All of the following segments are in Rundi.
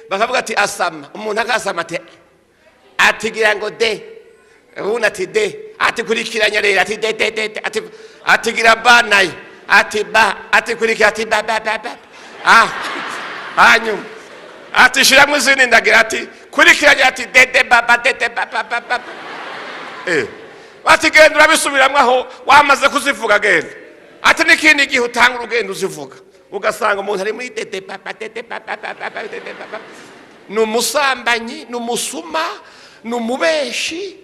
bakavuga ati asama, umuntu akasama ati gira ngo de, ubundi ati de, ati kurikiranya rero ati de, ati gira ba nayo, ati ba, ati kurikira ati ba. Hanyuma ati shiramwe izindi ndagira ati kurikiranya ati de ba. Ati genda urabisubiramwe aho wamaze kuzivuga genda. Ati n'ikindi gihe utanga urugendo uzivuga ugasanga umuntu ari muri de papa. Numusambanyi, numusuma, numubeshi,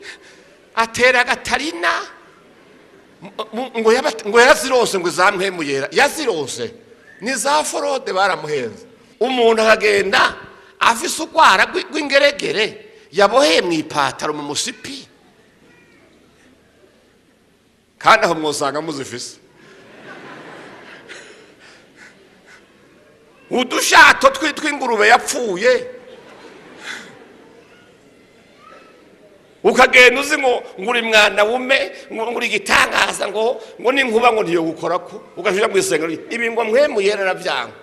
atera gatarina ngo yazirose ngo zamhemuyera yazirose ni za forode baramuhenze. Umuntu akagenda afise urwara rw'ingeregere yaboheye mu ipataro mu musipi kandi aho mwosanga muzifise udushato tw'ingurube yapfuye ukagenda uzi ngo nguri mwana wume nguri gitangaza ngo n'inkuba ngo ntiyo gukorako ugashira mu isengero ibi ngo mwemuyera aravyanga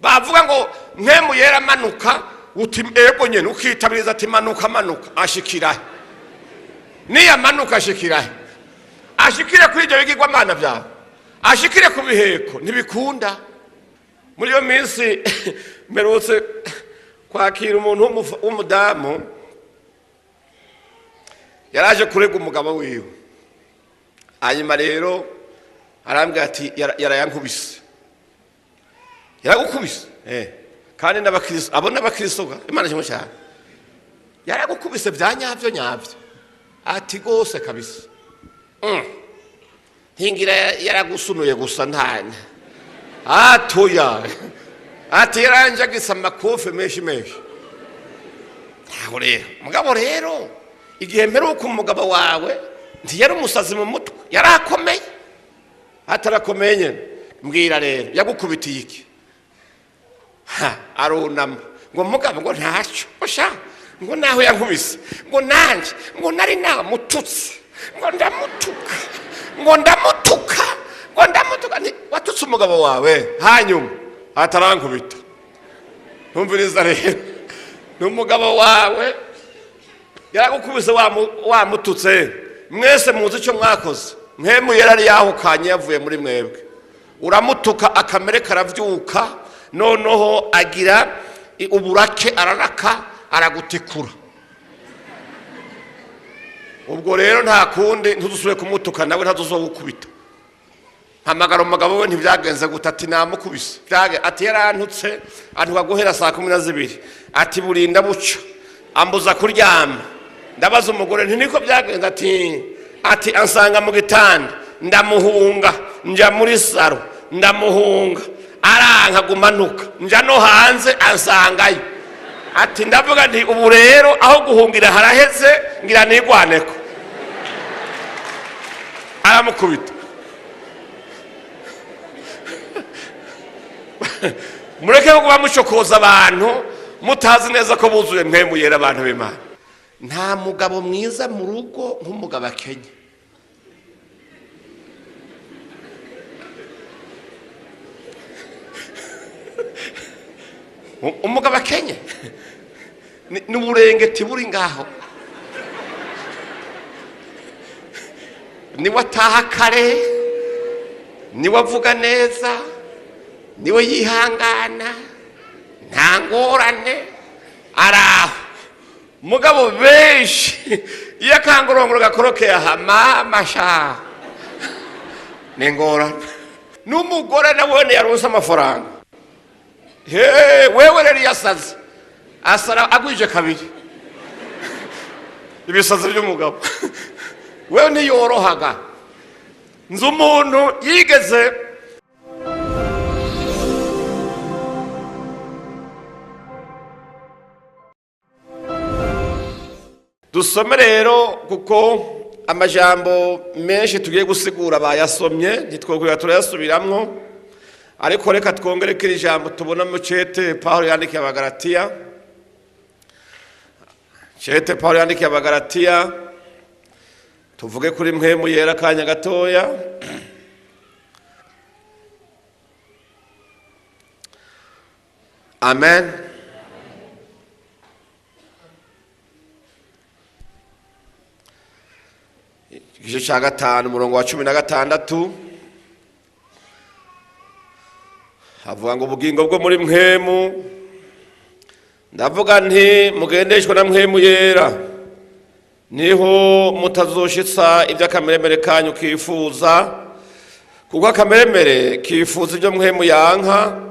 bavuga ngo mwemuyera amanuka uti ego nyene ukitabiriza ati manuka ashikirahe niya manuka ashikirahe ashikire kuri ibyo bigirwa mana byawe ashikire ku biheko ntibikunda. Muri yo minsi mperutse kwakira umuntu w'umudamu yaraje kurega umugabo wiwe, hanyuma rero arambwira ati yarayankubise yaragukubise kandi n'abakristo abo n'abakristo Imana cyane cyane yaragukubise bya nyavyo ati gose kabisa hingira yaragusunuye gusa ntane atoya ati yaranje gisama kofe meshi aho rero mugabo rero igihe mperuka umugabo wawe ntiyari umusazi mu mutwe yarakomeye atarakomeye nyene mbwira rero yagukubitiye iki arunama ngo mugabo ngo ntaco osha ngo naho yankubise ngo nanje ngo nari namututse ngo ndamutuka ni watutse umugabo wawe hanyuma atarankubita. Ntumviriza rero n'umugabo wawe yaragukubise wamututse mwese muzi icyo mwakoze mwemuyera ari yahukanye yavuye muri mwebwe uramutuka akamere karavyuka noneho agira uburake araraka aragutikura. Ubwo rero nta kundi ntuzusubire kumutuka nawe ntazuzogukubita. Hamagara umugabo we ntibyagenze gutati namukubise ati yarantutse antuka guhera saa 12 ati burinda buca ambuza kuryama. Ndabaza umugore nti niko byagenze ati ansanga mu gitanda ndamuhunga nja muri saro ndamuhunga aranka gumanuka nja no hanze ansangayo ati ndavuga nti ubu rero aho guhungira haraheze ngira nigwaneko aramukubita. Mureke kuba mushokoza abantu mutazi neza ko buzuye mwemuyera abantu b'Imana. Nta mugabo mwiza mu rugo nk'umugabo akenye. Umugabo akenye n'uburengeti buri ngaho ni wataha kare ni wavuga neza niwe yihangana nta ngorane araho. Mugabo benshi iyo akangurongoro gakorokeye aha mama sha ni ngorane. N'umugore nabone yaronse amafaranga wewe rero yasaze asara agwije kabiri ibisazi by'umugabo wewe niyorohaga nzi umuntu yigeze dusome rero kuko amajambo menshi tugiye gusigura bayasomye ntitwokwira turayasubiramwo ariko reka twongere kiri jambo tubona mu cete Paulo yandikiye Abagalatiya. Cete Paulo yandikiye Abagalatiya tuvuge kuri mpemu yera kanya gatoya. Amen. igice cya 5 umurongo wa 16 havuga ngo ubugingo bwo muri mpwemu, ndavuga nti mugendeshwa na mpwemu yera, niho mutazoshitsa iby'akameremere kanyu kifuza, kuko akameremere kifuza ibyo mpwemu yanka,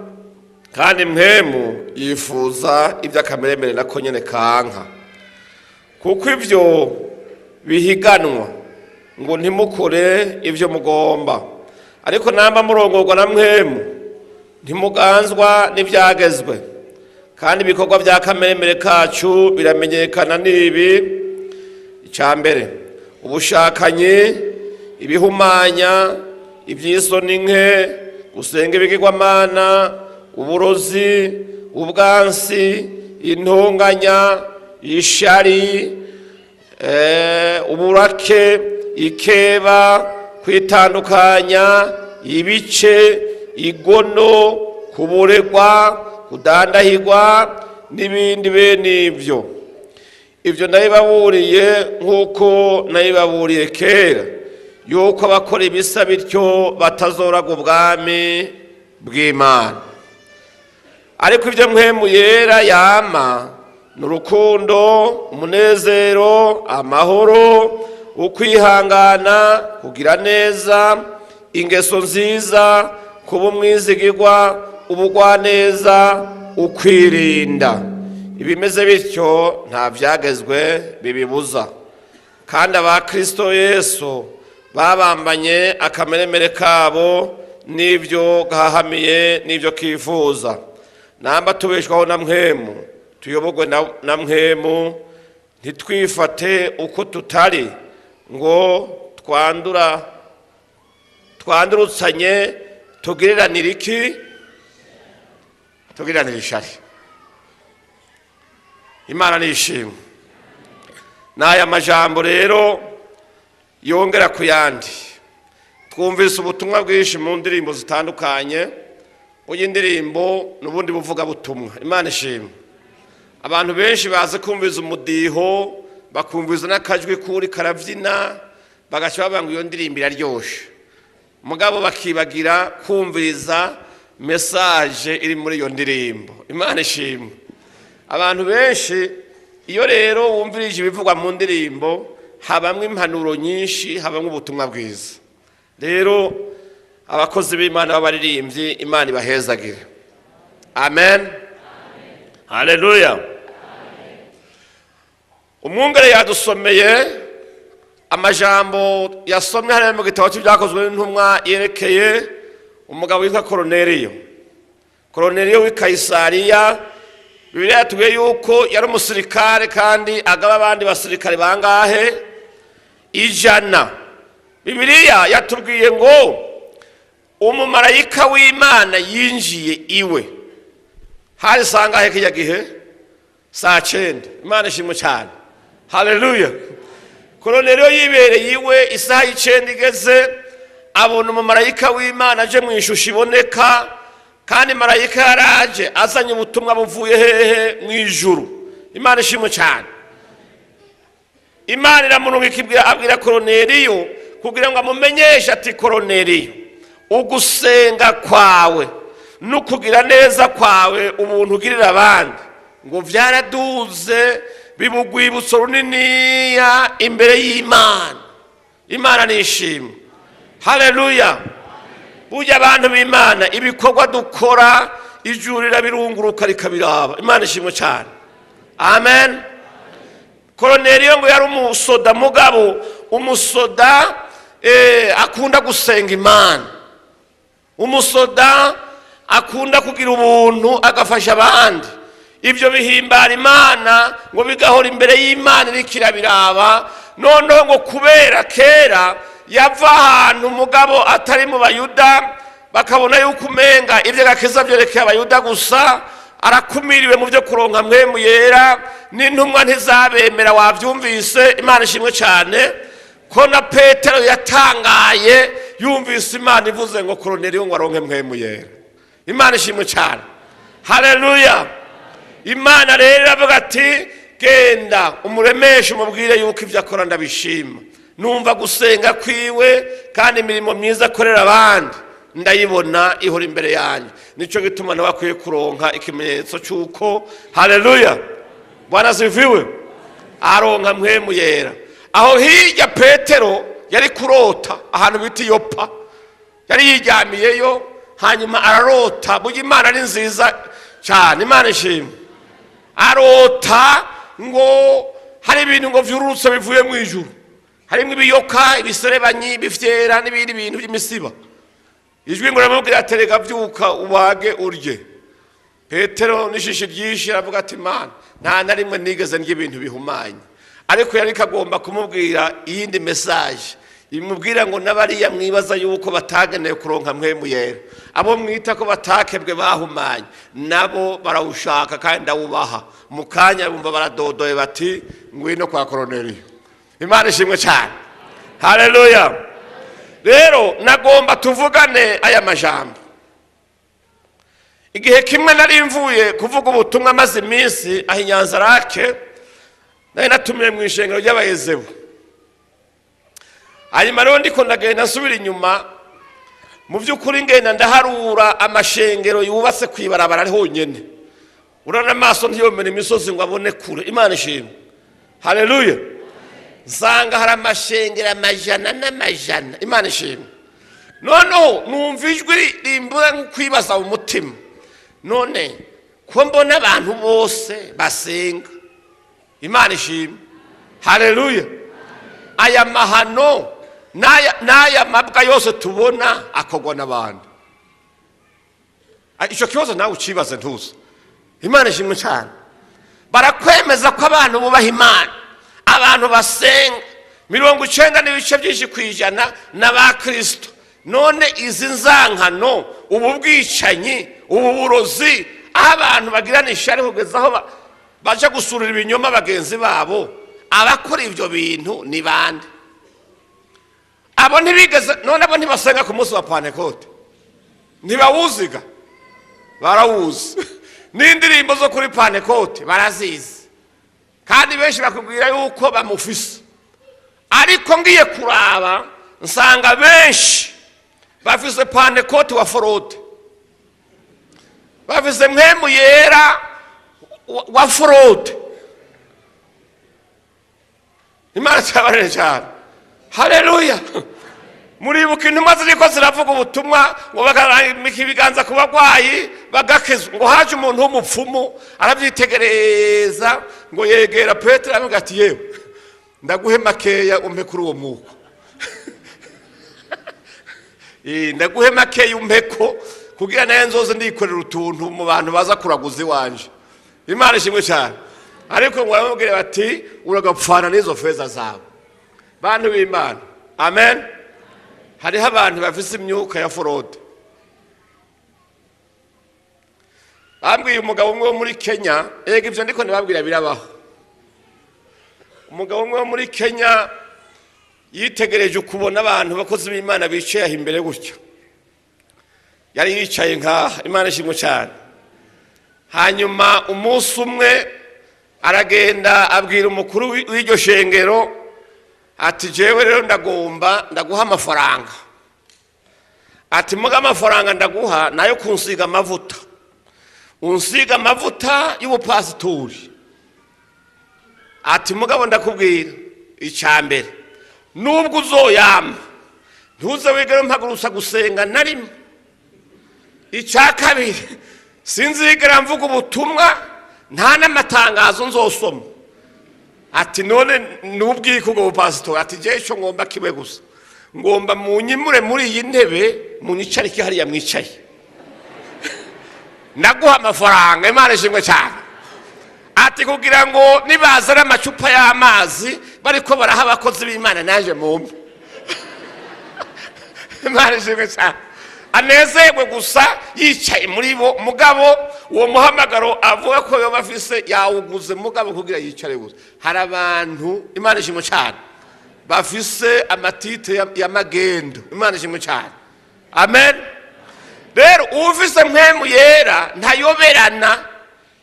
kandi mpwemu yifuza iby'akameremere nako nyene kanka. Kuko ivyo bihiganwa ngo ntimukore ivyo mugomba, ariko namba murongorwa na mpwemu ntimuganzwa n'ivyagezwe. Kandi ibikorwa bya kameremere kacu biramenyekana nibi: icambere ubushakanyi, ibihumanya, ivy'isoni nke, gusenga ibigirwamana, uburozi, ubwansi, intonganya, ishari, uburake, ikeba, kwitandukanya, ibice, igono, kuboregwa, kudandahirwa n'ibindi bene ivyo. Ivyo nabibaburiye nk'uko nabibaburiye kera, yuko abakora ibisa bityo batazoraga ubwami bw'Imana. Ariko ivyo mpwemu yera yama n'urukundo, umunezero, amahoro, ukwihangana, kugira neza, ingeso nziza, kuba umwizigirwa, ubugwaneza, ukwirinda. Ibimeze bityo nta vyagezwe bibibuza. Kandi aba Kristo Yesu babambanye akameremere kabo n'ivyo gahahamiye n'ivyo kifuza. Namba tubeshwaho na mpwemu, tuyobogwe na mpwemu, ntitwifate uko tutari ngo twandurutsanye, tugiriranire iki? Tugiriranire ishari. Imana nishimwe. N'aya majambo rero yongera ku yandi. Twumvise ubutumwa bwinshi mu ndirimbo zitandukanye. Uyu indirimbo n'ubundi buvuga butumwa. Imana ishimwe. Abantu benshi baze kumviza umudiho, bakumviza n'akajwi kuri karavyina, bagaca bavuga ngo iyo ndirimbo iraryoshe. Mugabo bakibagira kumviriza message iri muri iyo ndirimbo. Imana ishimwe. Abantu benshi iyo rero wumvirije ibivugwa mu ndirimbo, habamwe impanuro nyinshi, habamwe ubutumwa bwiza. Rero abakozi b'Imana b'abaririmbyi, Imana ibahezagire. Amen. Haleluya. Umwungere yadusomeye amajambo yasomye hariya mu gitabo cy'ibyakozwe n'intumwa yerekeye umugabo witwa Korneliyo. Korneliyo w'i Kaisariya, Bibiliya yatubwiye yuko yari umusirikare kandi agaba abandi basirikare bangahe? 100. Bibiliya yatubwiye ngo umumarayika w'Imana yinjiye iwe. Hari sangahe kijya gihe? Saa 9. Imana ishimwe cyane. Haleluya. Korneliyo yibereye iwe, isaha 9 igeze, abona umumarayika w'Imana aje mu ishusho iboneka, kandi marayika yaraje azanye ubutumwa buvuye hehe? Mu ijuru. Imana ishimwe cyane. Imana iramurungika abwira Korneliyo kugira ngo amumenyeshe ati: Korneliyo, ugusenga kwawe no kugira neza kwawe, ubuntu ugirira abandi, ngo vyaraduze bibugwibutso runiniya imbere y'Imana. Imana nishimwe. Haleluya. Burya abantu b'Imana ibikorwa dukora ijurira birunguruka rikabiraba. Imana ishimwe cyane. Amen. Korneliyo ngo yari umusoda, mugabo umusoda akunda gusenga Imana. Umusoda akunda kugira ubuntu, agafasha abandi. Ibyo bihimbara Imana, ngo bigahora imbere y'Imana irikirabiraba. Noneho ngo kubera kera yava ahantu umugabo atari mu Bayuda, bakabona yuko umenga ibyo gakiza byerekeye Abayuda gusa, arakumiriwe mu byo kuronka mpwemu yera, n'intumwa ntizabemera. Wabyumvise. Imana ishimwe cyane ko na Petero yatangaye yumvise Imana ivuze ngo Korneliyo ngo aronke mpwemu yera. Imana ishimwe cyane. Haleluya. Imana rero iravuga ati: genda umuremeshe umubwire yuko ibyo akora ndabishima. numva gusenga kwiwe kandi imirimo myiza akorera abandi ndayibona ihora imbere yanjye. Nico gituma nabakwiye kuronka ikimenyetso cyuko haleluya Bwana asifiwe aronka mpwemu yera. Aho hirya Petero yari kurota ahantu bita Yopa, yari yiryamiyeyo hanyuma ararota. Burya Imana ari nziza cyane, Imana ishimwe. Arota ngo hari ibintu ngo vyururutse bivuye mu ijuru, harimo ibiyoka, ibiserebanyi, ibifyera n'ibindi bintu by'imisiba. Ijwi ngo ramubwira atereka byuka ubage urye. Petero nishishi ryinshi aravuga ati Mana nta na rimwe nigeze ndya ibintu bihumanye. Ariko yari kagomba kumubwira iyindi message imubwira ngo nabariya mwibaza yuko batageneye kuronka mpwemu yera, abo mwita ko batakebwe bahumanye, nabo barawushaka kandi ndawubaha. Mukanya bumva baradodoye bati ngwino kwa Korneliyo. Imana ishimwe cyane, haleluya. Rero nagomba tuvugane aya majambo. Igihe kimwe nari mvuye kuvuga ubutumwa maze iminsi aho Inyanzarake, nari natumiye mu ishengero ry'abayezebu. Hanyuma rero ndiko ndagenda nsubira inyuma, mu by'ukuri ngenda ndaharura amashengero yubatse kwibarabara ari honyene. Urana amaso ntiyomene imisozi ngo abone kure. Imana ishimwe, haleluya. Nsanga hari amashengero amajana n'amajana. Imana ishimwe. Noneho numva ijwi rimbura nk'ukwibaza mu mutima, none ko mbona abantu bose basenga. Imana ishimwe, haleluya. Aya mahano n'aya mabwa yose tubona akogwa n'abantu. Ico kibazo nawe ucibaze ntuzi. Imana ishimwe cyane. Barakwemeza ko abantu bubaha Imana, abantu basenga 90% n'abakristo. None izi nzankano, ubu bwicanyi, ubu burozi, abantu bagirana ishari kugeza aho baje gusurira ibinyoma bagenzi babo, abakora ivyo bintu ni bande? Abo ntibigeze, none abo ntibasenga ku munsi wa Pentecote, ntibawuziga, barawuzi. N'indirimbo zo kuri Pentecote barazizi, kandi benshi bakubwira yuko bamufise. Ariko ngiye kuraba nsanga benshi bafise Pentecote wa forode, bafise mpwemu yera wa forode. Imana cyabarere cyane, haleluya. Muribuka intumwa ziriko ziravuga ubutumwa ngo bakarambika ibiganza ku bagwayi bagakizwa. Ngo haje umuntu w'umupfumu aravyitegereza ngo yegera Petero avuga ati yewe ndaguhe makeya umpe kuri uwo mwuko. Ndaguhe makeya umpeko kugira naye nzoze ndikorera utuntu mu bantu baza kuraguza iwanje. Imana ishimwe cyane. Ariko ngo bamubwire bati uragapfana n'izo feza zawe. Bantu b'Imana, amen. Hariho abantu bafise imyuka ya forode. Bambwiye umugabo umwe wo muri Kenya, ivyo ndiko nibabwira birabaho. Umugabo umwe wo muri Kenya yitegereje ukubona abantu bakozi b'Imana bicaye imbere gutyo. Yari yicaye nkaha, Imana ishimwe cyane. Hanyuma umunsi umwe aragenda abwira umukuru w'iryo shengero ati jewe rero ndaguha amafaranga. Ati muga amafaranga ndaguha nayo kunsiga amavuta. Unsiga amavuta y'ubupasitori. Ati mugabo ndakubwira icambere, nubwo uzoyama ntuze wigere mpagurusa gusenga na rimwe. Icakabiri, sinzigera mvuga ubutumwa, nta n'amatangazo nzosoma. Ati none nubwiko ubwo bupasitori? Ati je ico ngomba kibe gusa, ngomba munyimure muri iyi ntebe munyicarike hariya mwicaye. Ndaguha amafaranga. Imana ishimwe cyane. Ati kugira ngo nibazana amacupa y'amazi bariko baraha abakozi b'Imana naje mumpe. Imana ishimwe cyane. Anezerwe gusa yicaye muri bo. Mugabo uwo muhamagaro avuga ko yo bafise yawuguze mugabo kugira yicare gusa. Hari abantu, Imana ishimwe cyane, bafise amatite ya magendo. Imana ishimwe cyane, amen. Rero ufise mpwemu yera ntayoberana.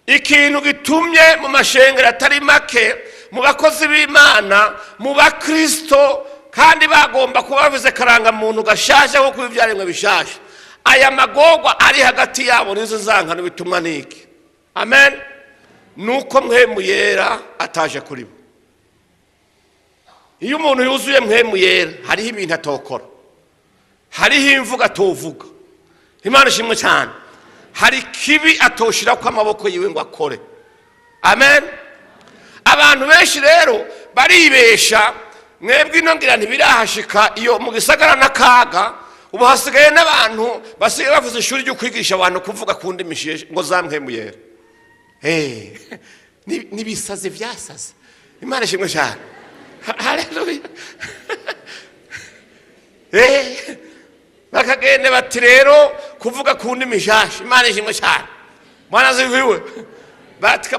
Ikintu gitumye mu mashengero atari make, mu bakozi b'Imana, mu bakristo kandi bagomba kuba bavuze karanga muntu gashasha nko kuba ibyaremwe bishasha. Aya magorwa ari hagati yabo nizo zankano bitumwa niki. Amen. Nuko mpwemu yera ataje kuri bo. Iyo umuntu yuzuye mpwemu yera hariho ibintu atokora, hariho imvuga atovuga. Imana ishimwe cyane. Hari kibi atoshira kwa amaboko yiwe ngo akore. Amen. Abantu benshi rero baribesha, mwebwe inongira ntibirahashika iyo mu gisagara n'akaga. Ubu hasigaye n'abantu basigaye bavuze ishuri ryo kwigisha abantu kuvuga kundi misheje ngo zampwemu yera. Nibisaze vyasaze. Imana ishimwe cyane. Haleluya. Bakagende bati rero kuvuga kundi mishasha. Imana ishimwe cyane. Mwana ziviwe.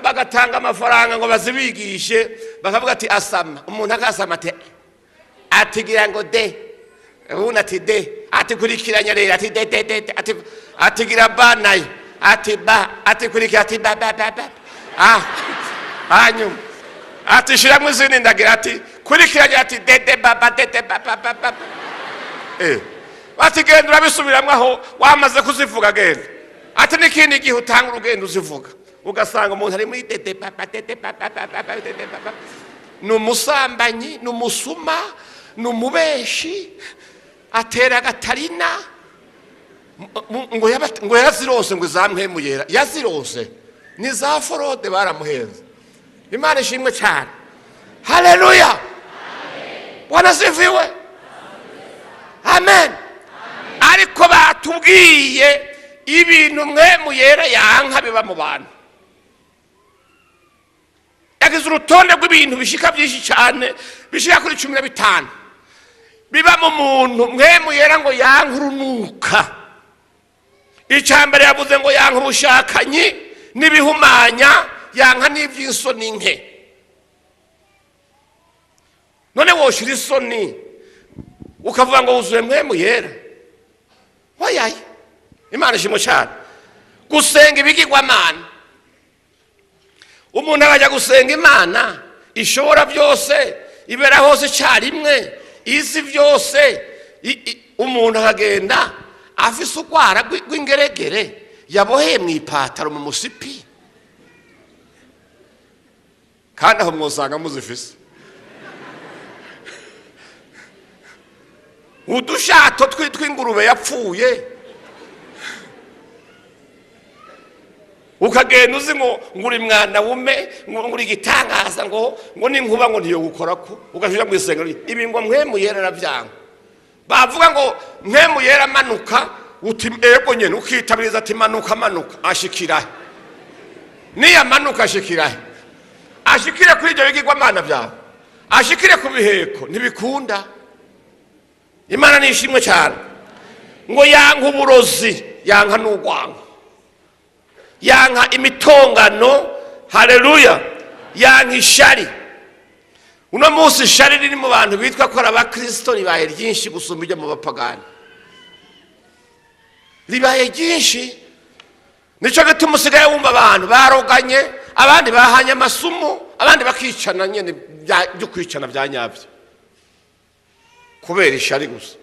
Bagatanga amafaranga ngo bazibigishe, bakavuga ati asama. Umuntu akasama atigira ngo de. Umuntu ati de. Ati kurikiranya rero ati de. Atigira ba nayo. Ati ba. Ati kurikira ati ba. Hanyuma. Ati shiramwe izindi ndagira ati kurikiranya ati de ba. Ati genda urabisubiramwe aho wamaze kuzivuga genda. Ati n'ikindi gihe utanga urugendo uzivuga. Ugasanga umuntu ari muri de papa. Numusambanyi, numusuma, numubeshi, atera gatarina. Ngo yazirose ngo zampwemu yera. Yazirose. Ni za forode baramuhenze. Imana ishimwe cyane. Haleluya. Bwana sifiwe. Amen. Ariko batubwiye ibintu mpwemu yera yanka biba mu bantu. Yagize urutonde rw'ibintu bishika byinshi cyane, bishika kuri 15 biba mu muntu mpwemu yera ngo yanka urunuka. Icambere yavuze ngo yanka ubushakanyi n'ibihumanya, yanka n'ivy'isoni nke. None woshira isoni ukavuga ngo wuzuye mpwemu yera. Wayaye. Imana ishimwe cyane. Gusenga ibigirwamana. Umuntu arajya gusenga Imana ishobora byose, ibera hose cyarimwe, izi byose. Umuntu akagenda afise urwara rw'ingeregere yaboheye mu ipataro mu musipi, kandi aho mwosanga muzifise. Udushato tw'ingurube yapfuye, ukagenda uzi ngo nguri mwana wume, nguri gitangaza ngo n'inkuba ngo ntiyo gukorako, ugashira mu isengero. Ibi ngo mpwemu yera aravyanga. Bavuga ngo mpwemu yera amanuka, uti ego nyene ukitabiriza ati manuka ashikirahe. Niya manuka ashikirahe. Ashikire kuri ibyo bigirwamana byawe, ashikire ku biheko ntibikunda. Imana nishimwe cyane. Ngo yanka uburozi, yanka n'urwango, yanka imitongano. Haleluya. Yanka ishari. Uno munsi ishari riri mu bantu bitwa ko abakristo ribaye ryinshi gusumba ibyo mu bapagani. Ribaye ryinshi. Nico gituma usigaye wumva abantu baroganye, abandi bahanye amasumu, abandi bakicana nyene byo kwicana bya nyabyo, kubera ishari gusa.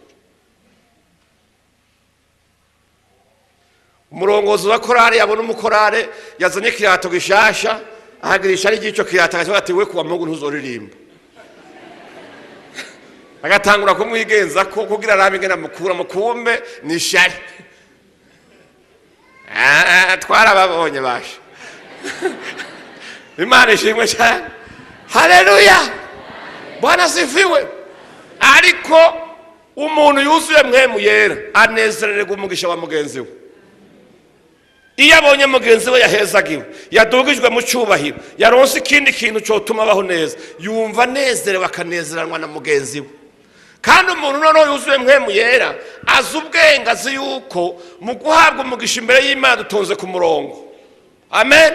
Umurongozi wa korari yabona umukorare yazanye kirato gishasha, ahagira ishari gico kirato akavuga ati we kuwa Mungu ntuzoririmba. Agatangura kumwigenza ko kugira arabe ngena mukura mukumbe ni ishari. Twarababonye basha. Imana ishimwe cyane. Haleluya. Bwana sifiwe. Ariko umuntu yuzuye mpwemu yera anezererwa umugisha wa mugenzi we. Iyo abonye mugenzi we yahezagiwe, yadugijwe mu cyubahiro, yaronse ikindi kintu cyotuma abaho neza, yumva nezerewe akanezeranwa na mugenzi we. Kandi umuntu noneho yuzuye mpwemu yera azi ubwenge, azi yuko mu guhabwa umugisha imbere y'Imana dutonze ku murongo. Amen.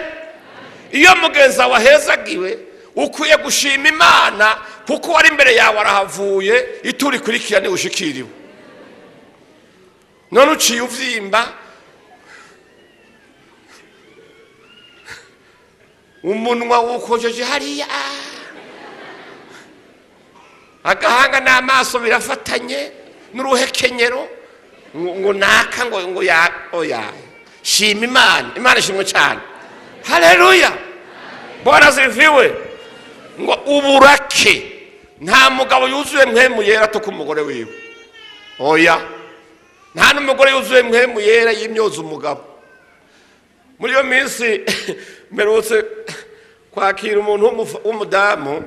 Iyo mugenzi wawe ahezagiwe ukwiye gushima Imana kuko wari imbere yawe arahavuye, ituri kurikirane ushikiriwe. None uciye uvyimba, umunwa wukojeje hariya, agahanga n'amaso birafatanye n'uruhekenyero ngo naka ngo ya oya shima Imana ishimwe cyane. Haleluya. Bwana ziviwe. Ngo uburake nta mugabo yuzuye mpemu yera to kumugore wiwe. Oya. Nta n'umugore yuzuye mpemu yera yimyoza umugabo. Muri yo minsi merutse kwakira umuntu w'umudamu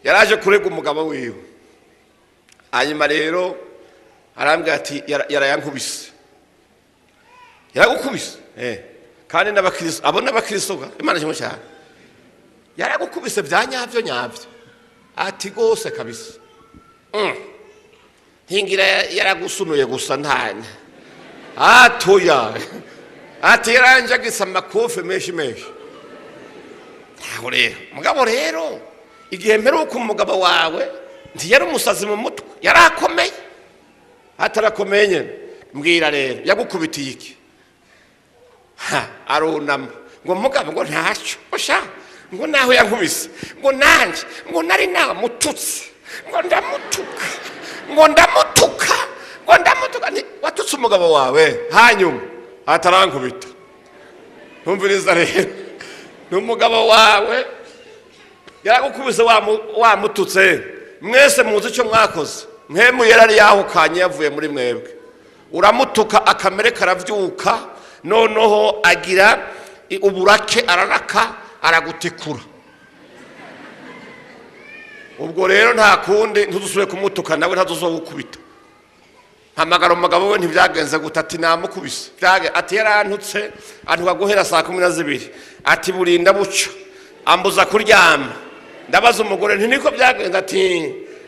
yaraje kurega umugabo wiwe. Hanyuma rero arambwira ati yarayankubise. Yaragukubise kandi n'abakristo abona abakristo Imana ishimwe cyane. Yaragukubise bya nyavyo ati gose kabisa. Hingira yaragusunuye gusa ntanya atoya ati yaranjagisa amakofe menshi. Ntaho rero mugabo rero igihe mperuka umugabo wawe ntiyari umusazi mu mutwe yarakomeye atarakomeye. Mbwira rero yagukubitiye iki? Arunama ngo mugabo ngo ntacyo osha ngo naho yankubise ngo nanje ngo nari namututse ngo ndamutuka watutse umugabo wawe hanyuma atarankubita. Ntumviriza rero n'umugabo wawe yaragukubise wamututse mwese muzi icyo mwakoze. Mpemu yari yahukanye yavuye muri mwebwe uramutuka akamere karavyuka noneho agira uburake araraka aragutikura. Ubwo rero nta kundi ntudusubire kumutuka nawe ntazozogukubita. Hamagara umugabo we ntivyagenze gutati namukubise ati yarantutse antuka guhera saa 12 ati burinda buca ambuza kuryama. Ndabaza umugore nti niko byagenze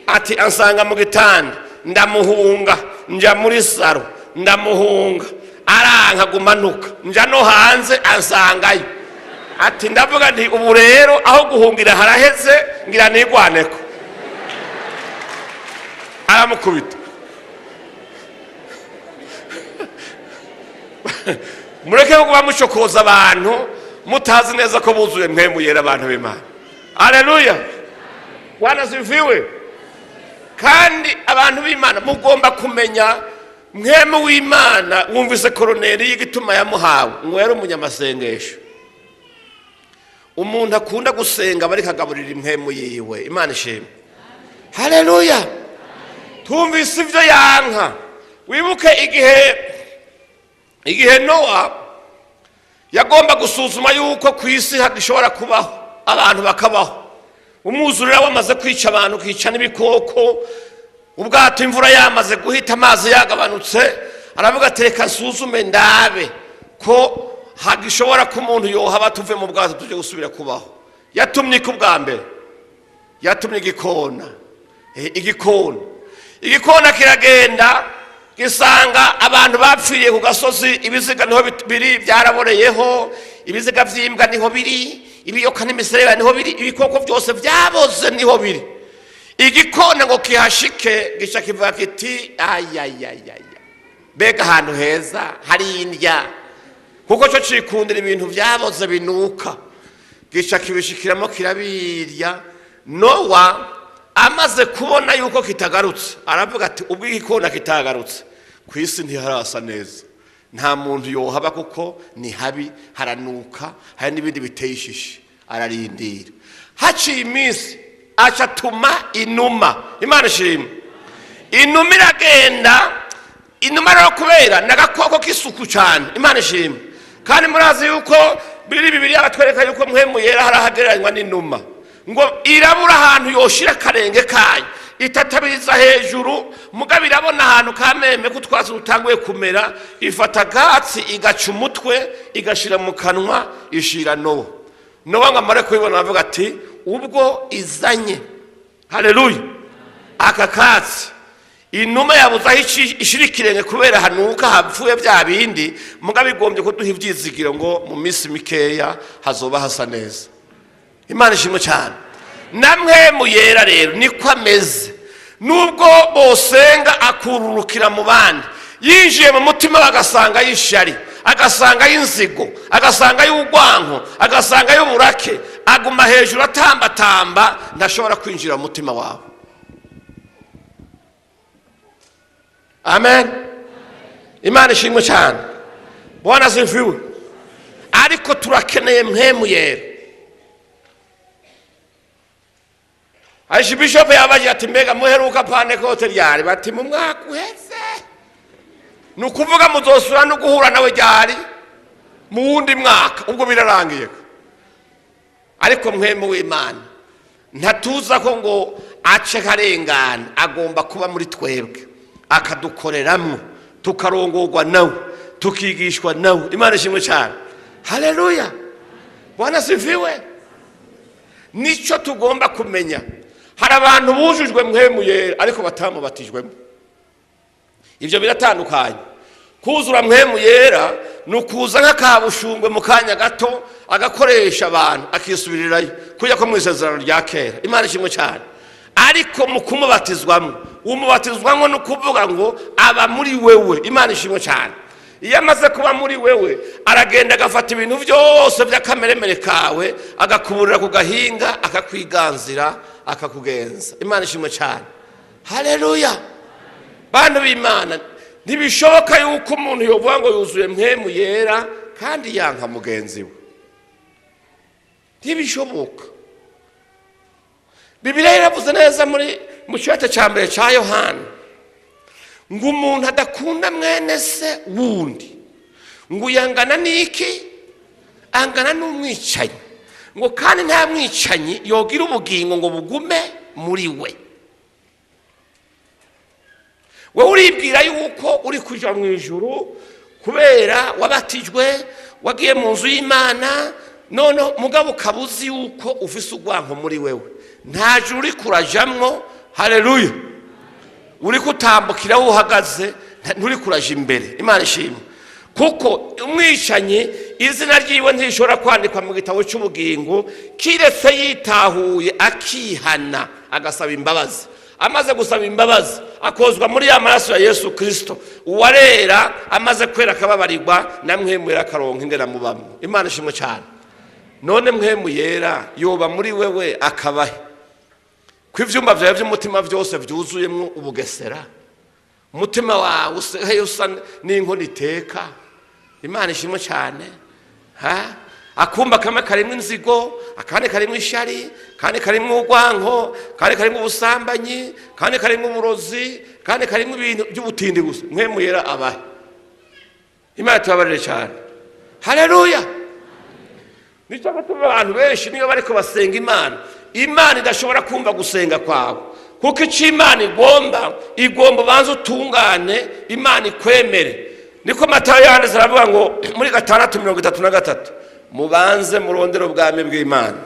ati ansanga mu gitanda ndamuhunga nja muri saro ndamuhunga aranka gumanuka nja no hanze ansangayo ati ndavuga nti ubu rero aho guhungira haraheze ngira nigwaneko. Aramukubita. Mureke kuba mushokoza abantu mutazi neza ko buzuye mpemu yera abantu b'Imana. Haleluya. Bwana sifiwe. Kandi abantu b'Imana mugomba kumenya mpemu w'Imana. Wumvise koroneri y'igituma yamuhawe ngo yari umunyamasengesho. Umuntu akunda gusenga bari kagaburira impemu yiwe. Imana ishimwe. Haleluya. Tumvise ivyo yanka. Wibuke igihe Nowa yagomba gusuzuma yuko kwisi hagishobora kubaho abantu bakabaho. Umwuzurira wamaze kwica abantu kica n'ibikoko. Ubwato imvura yamaze guhita amazi yagabanutse. Aravuga ati reka nsuzume ndabe ko hagishobora ko umuntu yohaba tuve mu bwato tuje gusubira kubaho. Yatumye kubwa mbere yatumye igikona kiragenda gisanga abantu bapfiriye ku gasozi. Ibiziga niho biri byaraboreyeho. Ibiziga vyimbwa niho biri. Ibiyoka n'imiserera niho biri. Ibikoko byose byaboze niho biri. Igikona ngo kihashike gisha kivuga kiti bega ahantu heza hari indya kuko cyo cikundira ibintu byaboze binuka. Gisha kibishikiramo kirabirya. Nowa amaze kubona yuko kitagarutse aravuga ati ubwo igikona kitagarutse kwisi ntiharasa neza nta muntu yohaba kuko ni habi haranuka hari n'ibindi biteye ishishi. Ararindira haciye iminsi acatuma inuma. Imana ishimwe. Inuma iragenda. Inuma rero kubera nagakoko k'isuku cyane. Imana ishimwe. Kandi murazi yuko bibiri abatwereka yuko mpemu yera harahagereranywa n'inuma ngo irabura ahantu yoshira karenge kayo itatabiriza hejuru. Mugabo irabona ahantu kameme kutwaza utanguye kumera ifata gatsi igaca umutwe igashira mu kanwa ishira Nowa. Nowa ngamare kubibona avuga ati ubwo izanye. Haleluya. Aka katsi inuma yabuza aho ishira ikirenge kubera hanuka hapfuye bya bindi. Mugabo igombye kuduha ivyizigiro ngo mu minsi mikeya hazoba hasa neza. Imana ishimwe cyane. Namwe muyera rero niko ameze. Nubwo bosenga akururukira mu bandi yinjiye mu mutima bagasanga yishari agasanga y'inzigo agasanga y'ubwanko agasanga y'uburake aguma hejuru atambatamba ndashobora kwinjira mu mutima wawe. Amen. Imana ishimwe cyane. Bwana asifiwe. Ariko turakeneye mpemu yera. Aje bishop yabaje ati mbega muheruka Pentecote ryari? Bati mu mwaka uheze. Nukuvuga muzosura no guhura nawe ryari mu wundi mwaka, ubwo birarangiye. Ariko mpemu w'Imana ntatuza ko ngo ace karengana, agomba kuba muri twebwe akadukoreramwo, tukarongorwa nawe, tukigishwa nawe. Imana ishimwe cyane. Haleluya. Bwana asifiwe. Nico tugomba kumenya. Hari abantu bujujwe mpemu yera ariko batamubatijwemo. Ibyo biratandukanye. Kuzura mpemu yera nukuza nk'akabushungwe mu kanya gato agakoresha abantu akisubirirayo kujya ko mu isezerano rya kera. Imana ishimwe cyane. Ariko mu kumubatizwamo, umubatizwamo no kuvuga ngo aba muri wewe. Imana ishimwe cyane. Iyo amaze kuba muri wewe aragenda agafata ibintu byose by'akameremere kawe agakuburira ku gahinga akakwiganzira akakugenza. Imana ishimwe cyane. Haleluya. Bantu b'Imana, ntibishoboka yuko umuntu yovuga ngo yuzuye mpemu yera kandi yanka mugenzi we. Ntibishoboka. Bibiliya iravuze neza mu cyete cya mbere cya Yohana ngo umuntu adakunda mwene se wundi ngo yangana n'iki? Angana n'umwicanyi. Ngo kandi nta mwicanyi yogira ubugingo ngo bugume muri we. Wowe uribwira yuko uri kuja mu ijuru kubera wabatijwe, wagiye mu nzu y'Imana, none mugabo kabuzi yuko ufise ugwanko muri wewe. Nta juru uri kurajamwo. Haleluya. Uri kutambukira aho uhagaze, nturi kuraje imbere. Imana ishimwe. Kuko umwicanyi izina ryiwe ntishobora kwandikwa mu gitabo cy'ubugingo kiretse yitahuye akihana agasaba imbabazi. Amaze gusaba imbabazi akozwa muri ya maraso ya Yesu Kristo, uwarera amaze kwera akababarirwa na mpemu yera karonka ingera mubamwe. Imana ishimwe cyane. None mpemu yera yoba muri wewe akabahe kwivyumba vyawe by'umutima byose byuzuyemwo ubugesera, umutima wawe usa n'inkono iteka. Imana ishimwe cyane. Akumba kamwe karimwe inzigo, akandi karimwe ishari, kandi karimwe urwanko, kandi karimwe ubusambanyi, kandi karimwe uburozi, kandi karimwe ibintu by'ubutindi gusa. Mpemu yera abahe. Imana tubabarire cyane. Haleluya. Nico gutuma abantu benshi niyo bariko basenga Imana, Imana idashobora kumva gusenga kwawe. Kuko icyo Imana igomba banza utungane, Imana ikwemere. Niko Matayo yanditse aravuga ngo muri 6:33 mubanze murondero bwami bw'Imana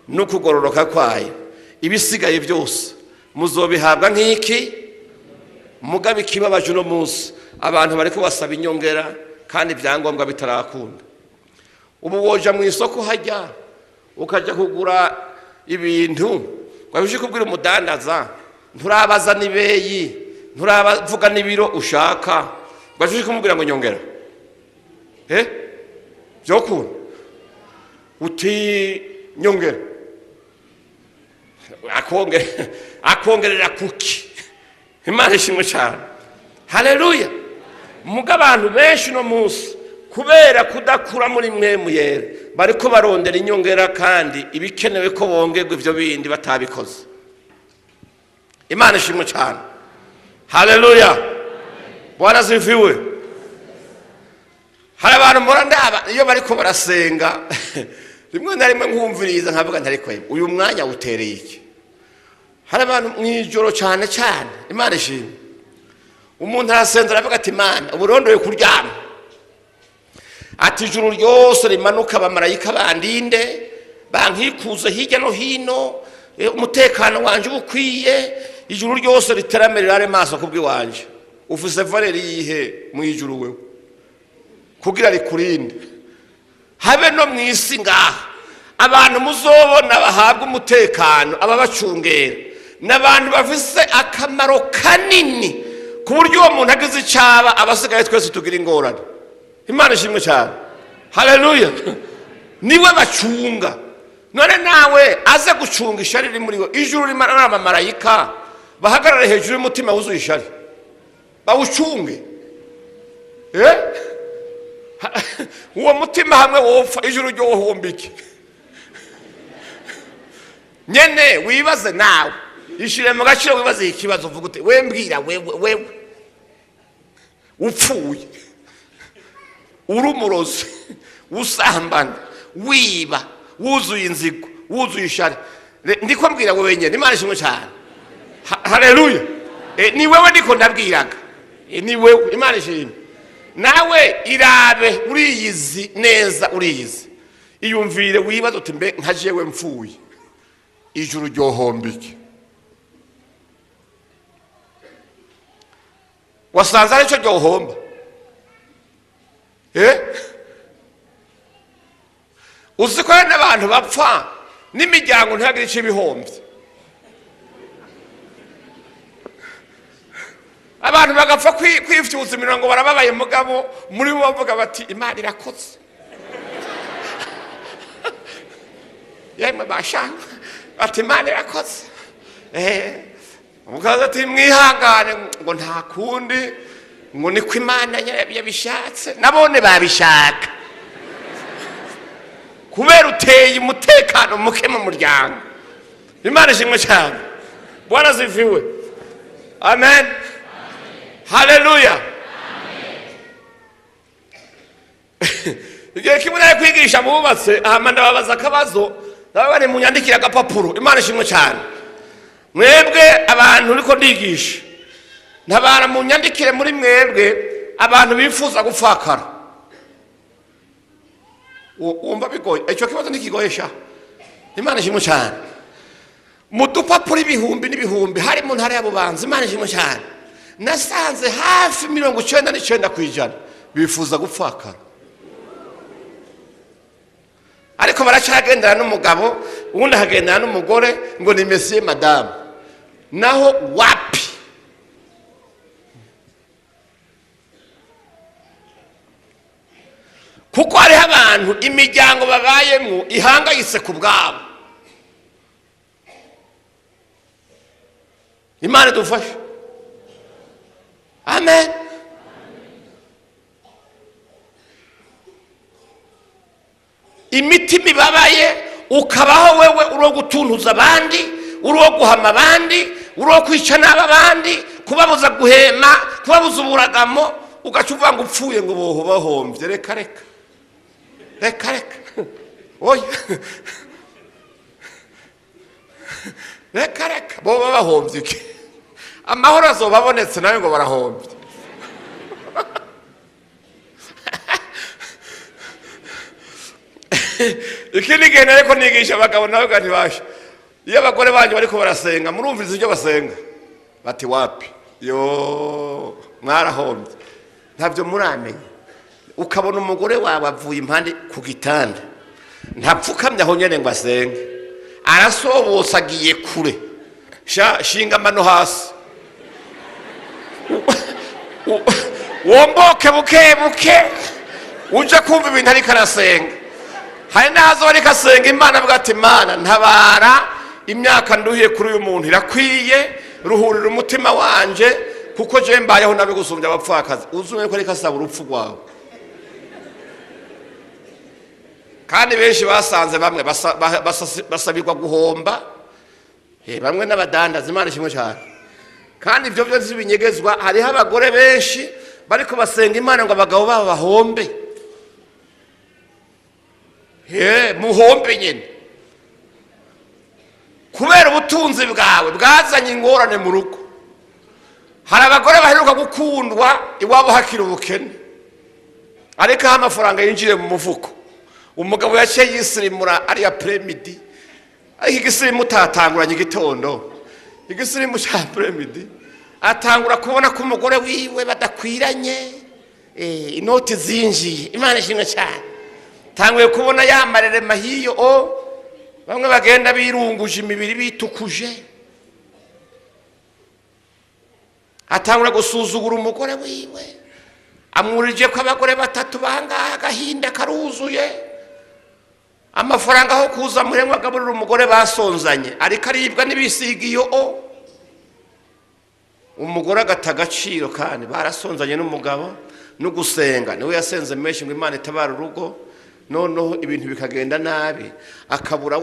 no kugororoka kwayo, ibisigaye byose muzobihabwa nk'iki? Mugabe kibabaje no munsi abantu bariko basaba inyongera kandi ibyangombwa bitarakunda. Ubu woja mu isoko hajya ukaja kugura ibintu wabije kubwira umudandaza nturabaza nibeyi, nturabavuga nibiro ushaka, wabije kumubwira ngo nyongera. Byokunda uti nyongera akongerera kuki. Imana ishimwe cyane. Haleluya. Muga abantu benshi no munsi kubera kudakura muri mpemu yera bariko barondera inyongera kandi ibikenewe ko bongerwa ivyo bindi batabikoze. Imana ishimwe cyane. Haleluya. Bwana asifiwe. Hari abantu murandaba iyo bariko barasenga rimwe na rimwe nkumviriza nkavuga ntariko uyu mwanya utereye iki? Hari abantu mwijoro cyane cyane. Imana ishimwe. Umuntu arasenza aravuga ati Imana uburondoye kuryama, ati ijuru ryose rimanuka abamarayika bandinde bankikuze hirya no hino, umutekano wanje ubukwiye, ijuru ryose riteramere ari maso kubw'iwanje. Ufise valeri yihe mu ijuru wewe kugira rikurinde? Habe no mwisi ngaha abantu muzobona bahabwa umutekano ababacungera n'abantu bafise akamaro kanini ku buryo uwo muntu agize icaba abasigaye twese tugira ingorane. Imana ishimwe cyane. Haleluya. Niwe bacunga, none nawe aze gucunga ishari riri muri we. Ijuru rimana n'abamarayika bahagarare hejuru y'umutima wuzuye ishari bawucunge. Uwo mutima hamwe wopfa ijuru ryo wohombike. Nyene wibaze nawe ishire mu gaciro wibaze ikibazo uvuga ute we mbwira wewe upfuye urumurozi usambana wiba wuzuye inzigo wuzuye ishari ndiko mbwira wewe nyene Imana ishimwe cyane. Haleluya. Ni wewe ndiko ndabwiraga. Ni wewe Imana ishimwe. Nawe irabe uriyizi neza uriyizi iyumvire wibaze uti mbe nkajewe mpfuye ijuru ryohombike. Wasanze ari cyo ryohomba uzi ko n'abantu bapfa n'imiryango ntihagire icyo ibihombye. Abantu bagapfa kwifyuza imirongo barababaye mugabo muri bo bavuga bati Imana irakoze. Yemwe bashaka ati Imana irakoze. Mukaza ati mwihangane ngo nta kundi ngo niko Imana yabishatse nabone babishaka. Kubera uteye umutekano muke mu muryango. Imana ishimwe cyane. Bwana ziviwe. Amen. Haleluya. Igihe kimwe naye kwigisha mubatse ahamanda babaza akabazo bari mu nyandikira agapapuro. Imana ishimwe cyane. Mwebwe abantu uriko ndigisha ntabara mu nyandikire muri mwebwe abantu bifuza gupfakara. Umva bigoye icyo kibazo ntikigoyesha. Imana ishimwe cyane. Mu dupapuro ibihumbi n'ibihumbi hari mu ntara y'Abubanza. Imana ishimwe cyane. Nasanze hafi 99% bifuza gupfakara. Ariko baracagendana n'umugabo ubundi hagendana n'umugore ngo ni monsieur madame. Naho wapi kuko hari abantu imiryango babayemo ihangayitse ku bwabo. Imana dufashe. Amen. Imitima ibabaye ukabaho wewe uro gutuntuza abandi uro guhama abandi uro kwica n'abandi kubabuza guhema kubabuza uburagamo ugacuva ngo upfuye ngo boho bahombye. Reka oya reka bo bahombye iki amahoro azobabonetse nawe ngo barahombye. Ikindi gihe nariko nigisha abagabo nawe gati basha iyo abagore banyu bariko barasenga murumviriza ibyo basenga bati wapi yo mwarahombye ntabyo muramenya. Ukabona umugore wawe avuye impande ku gitanda ntapfukamye aho nyene ngo asenge arasobotsa agiye kure shinga amano hasi womboke buke uje kumva ibintu ariko arasenga. Hari nazo ariko asenga Imana avuga ati Mana ntabara imyaka nduhiye kuri uyu muntu irakwiye ruhurira umutima wanje kuko je mbayeho nabi gusumbya abapfakazi. Uzume ko ariko asaba urupfu rwawe. Kandi benshi basanze bamwe basabirwa guhomba bamwe n'abadandaza. Imana ishimwe cyane. Kandi ibyo byose binyegezwa hariho abagore benshi bariko basenga Imana ngo abagabo babo bahombe. Muhombe nyene kubera ubutunzi bwawe bwazanye ingorane mu rugo. Hari abagore baheruka gukundwa iwabo hakiri ubukene ariko aho amafaranga yinjire mu mufuko umugabo yaciye yisirimura ari apremidi. Ariko igisirimu utatanguranye igitondo igisirimu cya apremidi atangura kubona ko umugore wiwe badakwiranye inoti zinjiye. Imana ishimwe cyane. Tanguye kubona yamarere mahiyo bamwe bagenda birunguje imibiri bitukuje. Atangura gusuzugura umugore wiwe amwurije ko abagore batatu bangaha agahinda karuzuye amafaranga aho kuza muhemwe agaburira umugore basonzanye ariko aribwa n'ibisigiyo umugore agata agaciro kandi barasonzanye n'umugabo no gusenga niwe yasenze menshi ngo Imana itabara urugo noneho ibintu bikagenda nabi akabura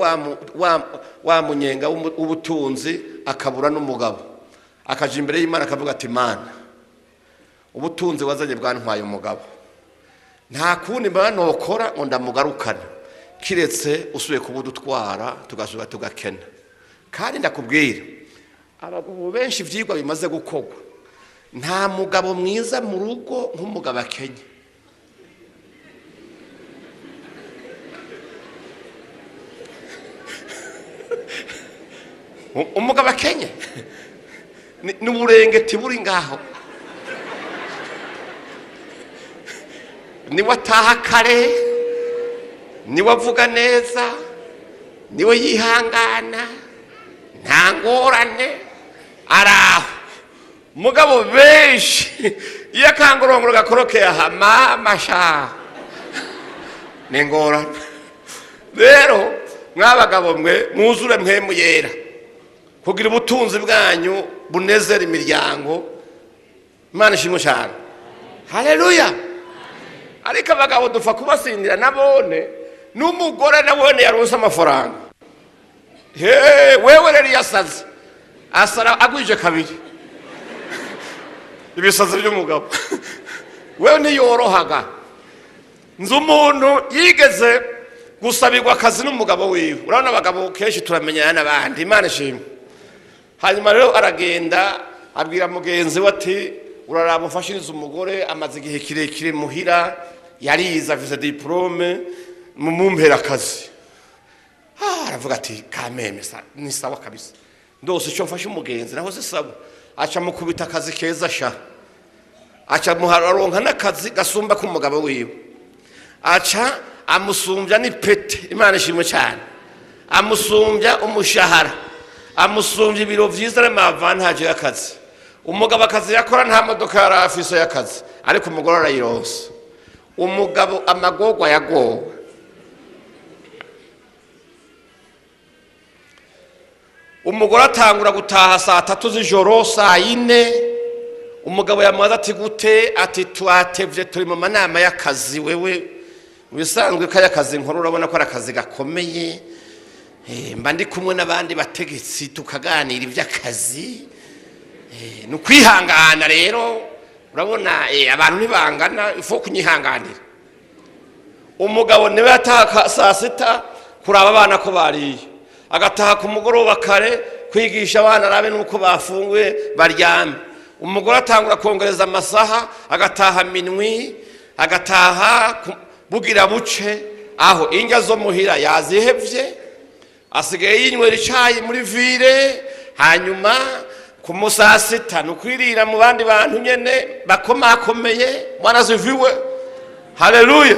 wa munyenga ubutunzi akabura n'umugabo akaje imbere y'Imana akavuga ati Mana ubutunzi wazanye bwantwaye umugabo nta kundi nokora ngo ndamugarukana kiretse usuye kubudutwara tugasubira tugakena kandi ndakubwira abagabo benshi ivyigwa bimaze gukogwa nta mugabo mwiza mu rugo nk'umugabo akenye umugabo akenye n'uburengeti buri ngaho niwe ataha kare niwe avuga neza niwe yihangana nta ngorane araho mugabo benshi iyo akangurongoro gakorokeye aha mama sha ni ngorane rero mwabagabo mwe mwuzure mpemu yera kugira ubutunzi bwanyu bunezera imiryango Imana ishimwe cyane haleluya ariko abagabo dupfa kubasindira nabone n'umugore nabone yaronse amafaranga wewe rero yasaze asara agwije kabiri ibisazi by'umugabo wewe niyorohaga nzi umuntu yigeze gusabirwa akazi n'umugabo wiwe urabona abagabo kenshi turamenyana n'abandi Imana ishimwe hanyuma rero aragenda abwira mugenzi we ati uraraba ufashiriza umugore amaze igihe kirekire muhira yariza afise diplome mumumpera akazi aravuga ati kameme ni sawa kabisa ndose icyo mfashe umugenzi naho se sawa aca mukubita akazi keza sha aca muharonka n'akazi gasumba k'umugabo wiwe aca amusumbya n'ipete Imana ishimwe cyane amusumbya umushahara amusumbya ibiro vyiza n'amavantaje y'akazi umugabo akazi yakora nta modoka yari afise y'akazi ariko umugore arayironse umugabo amagorwa yagowe umugore atangura gutaha saa 3 z'ijoro saa 4 umugabo yamaze ati gute ati twatevye turi mu manama y'akazi wewe bisanzwe ko y'akazi nkuru urabona ko ari akazi gakomeye mba ndi kumwe n'abandi bategetsi tukaganira iby'akazi ni ukwihangana rero urabona abantu ntibangana ifo kunyihanganira umugabo niwe yataha saa 6 kuraba abana ko bariye agataha ku mugoroba kare kwigisha abana arabe nuko bafunguye baryame umugore atangura kongereza amasaha agataha minwi agataha bugira buce aho injya zo muhira yazihevye asigaye yinywera icayi muri vire hanyuma ku musasita nukwirira mu bandi bantu nyene bakomakomeye mwana ziviwe haleluya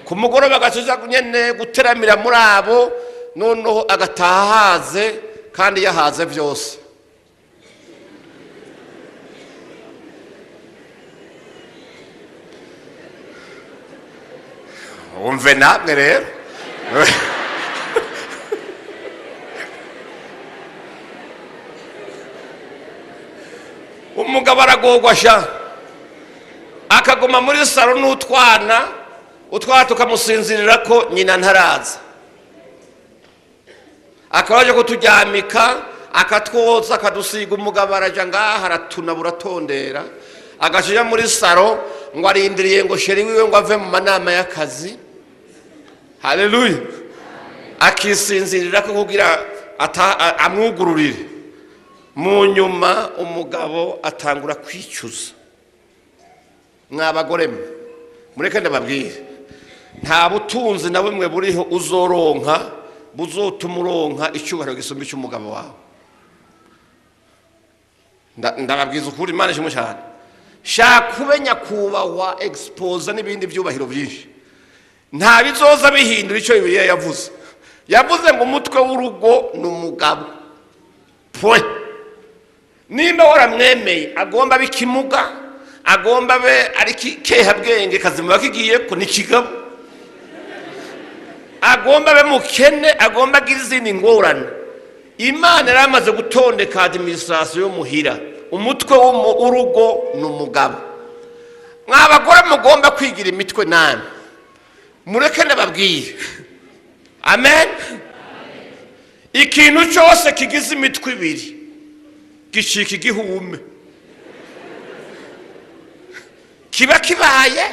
ku mugoroba agacuza nyene guteramira muri abo noneho agatahaze kandi yahaze vyose umve namwe rero umugabo aragorwa sha akaguma muri saro n'utwana tukamusinzirira ko nyina ntaraza akabaje kuturyamika akatwoza akadusiga umugabo araja ngaha aratunabura tondera agashija muri saro ngo arindiriye ngo sheri wiwe ngo ave mu manama y'akazi haleluya akisinzirira ko kugira amwugururire mu nyuma umugabo atangura kwicuza mwabagore mureke ndababwire nta butunzi na bumwe buriho uzoronka buzotuma uronka icyubahiro gisumba cy'umugabo wawe ndababwiza ukuri Imana ishimwe cyane shaka kubenya kubahwa expose n'ibindi byubahiro byinshi nta bizoza bihindura icyo Bibiliya yavuze ngo umutwe w'urugo n'umugabo pwe nimba waramwemeye agomba bikimuga agomba be ari keha bwenge kazima kigiye ko ni kigabo agomba abe mukene, agomba agira izindi ngorane. Imana yari amaze gutondeka administration yo muhira. Umutwe w'urugo ni umugabo. Mwabagore mugomba kwigira imitwe nani, mureke ndababwire. Amen. Ikintu cyose kigize imitwe ibiri gicika igihume, kiba kibaye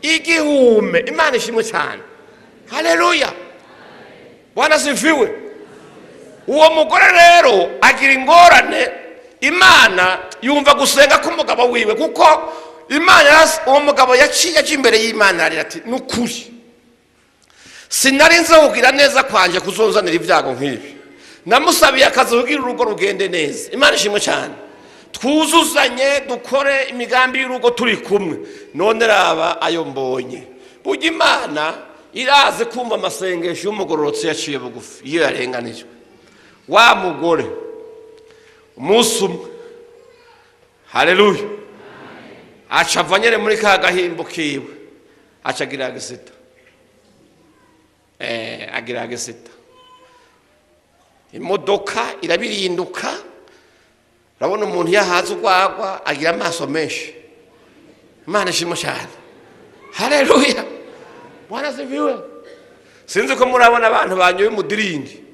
igihume. Imana ishimwe cyane. Haleluya. Bwana sifiwe. Uwo mugore rero agira ingorane. Imana yumva gusenga k'umugabo wiwe, kuko Imana uwo mugabo yaciye aje imbere y'Imana arira ati nukuri sinari nzi kugira neza kwanje kuzonzanira ibyago nk'ibi. Namusabiye akazi kugira urugo rugende neza. Imana ishimwe cyane. Twuzuzanye dukore imigambi y'urugo turi kumwe. None raba ayo mbonye. Burya Imana iraze kumva amasengesho y'umugororotsi yaciye bugufi iyo yarenganijwe. Wa mugore umunsi umwe, haleluya, aca avanyere muri ka gahimbo kiwe, aca agira agisita. Agira agisita. Imodoka irabirinduka. Urabona umuntu yahaza urwagwa agira amaso menshi. Imana ishimwe cyane. Haleluya. Bwana sifiwe. Sinzi ko murabona abantu banyoye umudiringi,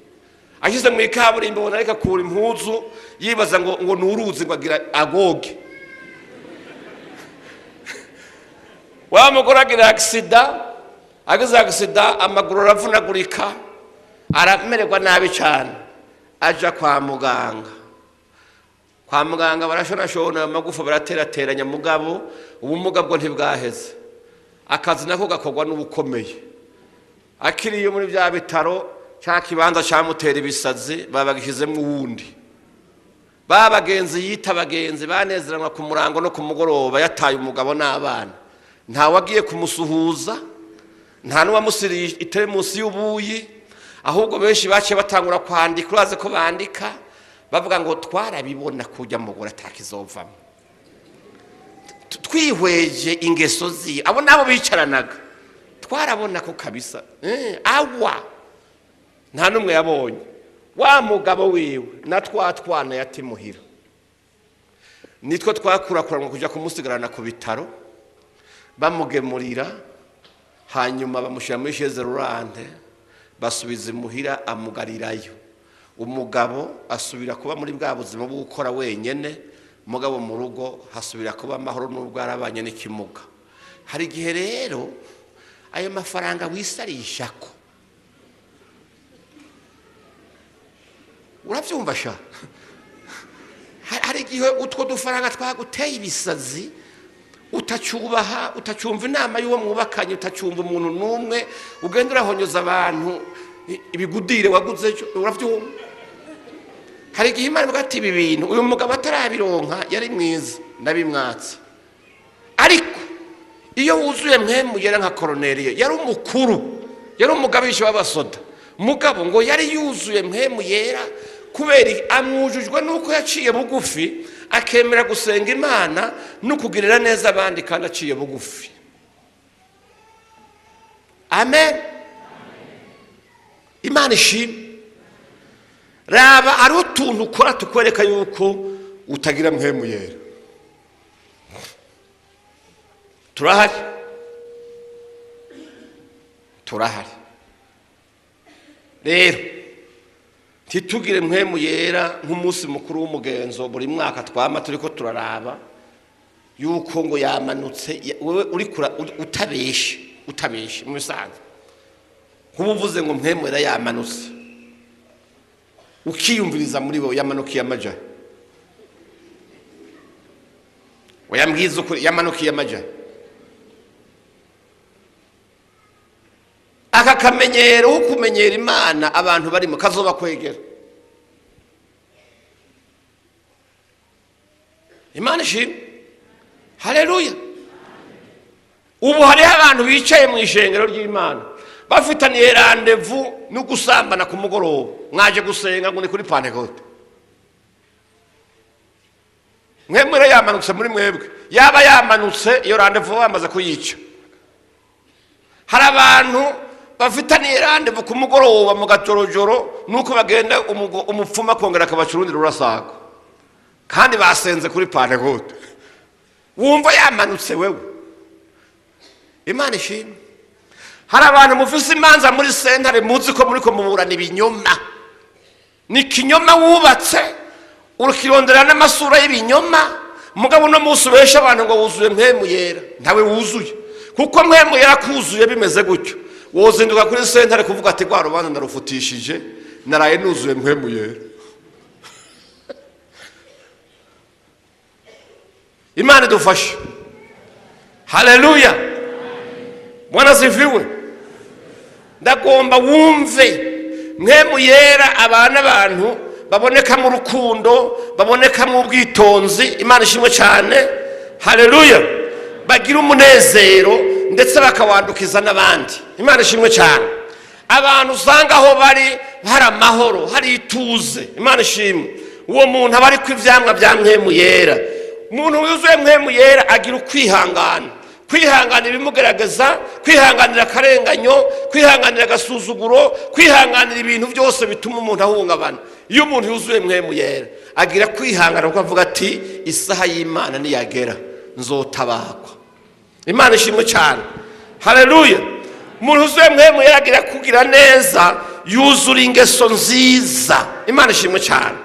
ashyize mu ikaburimbo ubona ariko akura impuzu yibaza ngo nuruzi ngo agira agoge. Wa mugore agira accident, agize accident amaguru aravunagurika, aramererwa nabi cyane. Aja kwa muganga. Kwa muganga barashonashona amagufa baraterateranya, mugabo ubumuga bwo ntibwaheze. Akazi nako gakorwa n'ubukomeye. Akiriye muri bya bitaro cya kibanza cyamutera ibisazi babagishizemo uwundi. Babagenzi yita bagenzi banezeranwa ku murango no ku mugoroba yataye umugabo n'abana. Nta wagiye kumusuhuza, nta n'uwamusiriye iteremusi y'ubuyi, ahubwo benshi baciye batangura kwandika. Uraze ko bandika bavuga ngo twarabibona kujya mugora atakizovamo. Twihweje ingeso zi abo nabo bicaranaga twarabona ko kabisa awa nta numwe yabonye. Wa mugabo wiwe na twatwana yatimuhira nitwo twakurakuranwa kujya kumusigarana ku bitaro, bamugemurira, hanyuma bamushyira muri chaise roulante, basubiza imuhira, amugarirayo. Umugabo asubira kuba muri bwa buzima bwo gukora wenyene, umugabo mu rugo hasubira kuba amahoro n'ubwo arabanye n'ikimuga. Hari igihe rero ayo mafaranga wisarisha ko, urabyumva sha, hari igihe utwo dufaranga twaguteye ibisazi, utacyubaha, utacyumva inama y'uwo mwubakanye, utacyumva umuntu n'umwe, ugenda urahonyoza abantu ibigudire waguze. Urabyumva? Hari igihe Imana ivuga ati ibi bintu uyu mugabo atarabironka yari mwiza ndabimwatse, ariko iyo wuzuye mpemu yera nka Koroneliyo, yari umukuru, yari umugabisha w'abasoda. Mugabo ngo yari yuzuye mpemu yera kubera amwujujwe nuko yaciye bugufi, akemera gusenga Imana no kugirira neza abandi kandi aciye bugufi. Amen. Imana ishimwe. Raba ari utuntu ukora tukwereka yuko utagira mpemu yera. Turahari. Rero titugire mpemu yera nk'umunsi mukuru w'umugenzo buri mwaka twama turiko turaraba yuko ngo yamanutse, wewe uri utabeshe mu bisanzwe. Kubuvuze ngo mpemu yera yamanutse, ukiyumviriza muri bo yamanukiye amaja. Wayambwiza ukuri yamanukiye amaja. Aka kamenyero wo kumenyera Imana abantu barimo kazoba kwegera. Imana ishimwe. Haleluya. Ubu hari abantu bicaye mu ishengero ry'Imana bafitaniye rendezvous no gusambana ku mugoroba, mwaje gusenga ngo ni kuri Pentecote. Mwemere yamanutse muri mwebwe, yaba yamanutse iyo rendezvous bamaze kuyica. Hari abantu bafitaniye randevu ku mugoroba mu gatorojoro nuko bagenda umupfuma kongera akabacurundira urasaga kandi basenze kuri Pantekote. Wumva yamanutse wewe. Imana ishimwe. Hari abantu mufise imanza muri sentare muzi ko muri ko muburana ibinyoma. Ni kinyoma wubatse urukirondera n'amasura y'ibinyoma mugabo no musubesha abantu ngo wuzuye mpemu yera. Ntawe wuzuye. Kuko mpemu yera kuzuye bimeze gutyo. Wozinduka kuri sentare kuvuga ati kwa rubanza ndarufutishije naraye nuzuye mpemu yera. Imana dufashe. Haleluya. Bwana sifiwe. Ndagomba wumve mpemu yera abana abantu baboneka mu rukundo, baboneka mu bwitonzi. Imana ishimwe cyane. Haleluya. Bagira umunezero ndetse bakawandukiza n'abandi. Imana ishimwe cyane. Abantu usanga aho bari hari amahoro, hari ituze. Imana ishimwe. Uwo muntu aba ari kw'ivyamwa bya mpemu yera. Umuntu yuzuye mpemu yera agira ukwihangana. Kwihanganira ibimugerageza, kwihanganira akarenganyo, kwihanganira agasuzuguro, kwihanganira ibintu byose bituma umuntu ahungabana. Iyo umuntu yuzuye mpemu yera agira kwihangana kuko avuga ati isaha y'Imana niyagera nzotabakwa. Imana ishimwe cyane. Haleluya. Umuntu yuzuye mpemu yera agira kugira neza, yuzura ingeso nziza. Imana ishimwe cyane.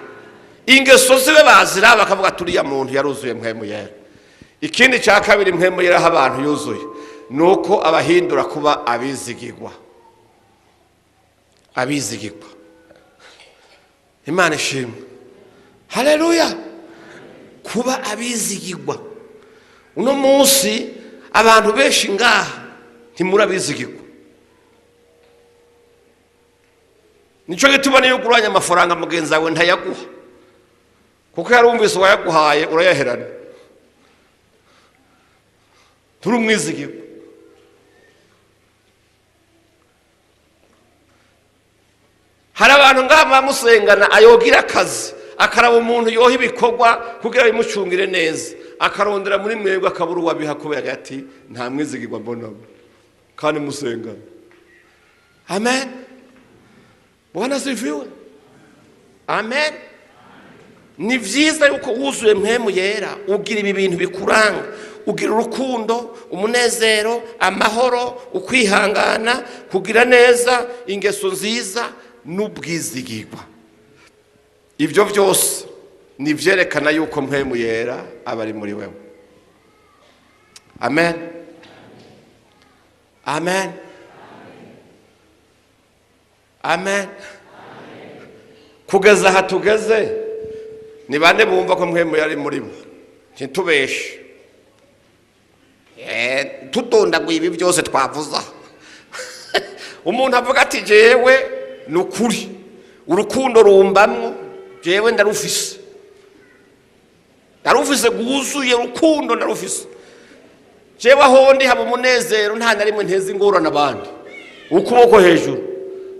Ingeso zibe bazira bakavuga turiya muntu yaruzuye mpemu yera. Ikindi cya kabiri mpemu yera abantu yuzuye nuko abahindura kuba abizigirwa. Abizigirwa. Imana ishimwe. Haleluya. Kuba abizigirwa. Uno munsi abantu benshi ngaha ntimurabizigirwa. Nico gituma niyo uguranya amafaranga mugenzi wawe ntayaguha. Kuko yarumvise wayaguhaye urayaherana. Turi umwizigirwa. Hari abantu ngaha bamusengana ayogira akazi akaraba umuntu yoha ibikorwa kugira bimucungire neza akarondera muri mwebwe akabura uwabiha kubera ati nta mwizigirwa mbonamo kandi musengana. Amen. Bwana sifiwe. Amen. Ni vyiza yuko wuzuye mpemu yera ugira ibi bintu bikuranga. Ugira urukundo, umunezero, amahoro, ukwihangana, kugira neza, ingeso nziza n'ubwizigirwa. Ibyo byose ni vyerekana yuko mpemu yera abari muri wewe. Amen. Amen. Amen. Kugeza aha tugeze ni bande bumva ko mpemu yari muri bo. Ntitubeshe. Tudondaguye ibi byose twavuza. Umuntu avuga ati jewe nukuri urukundo rumbamwo jewe ndarufise. Ndarufise guzuye urukundo ndarufise. Jewe ahondi haba umunezero nta na rimwe nteze ingorana abandi. Ukuboko hejuru.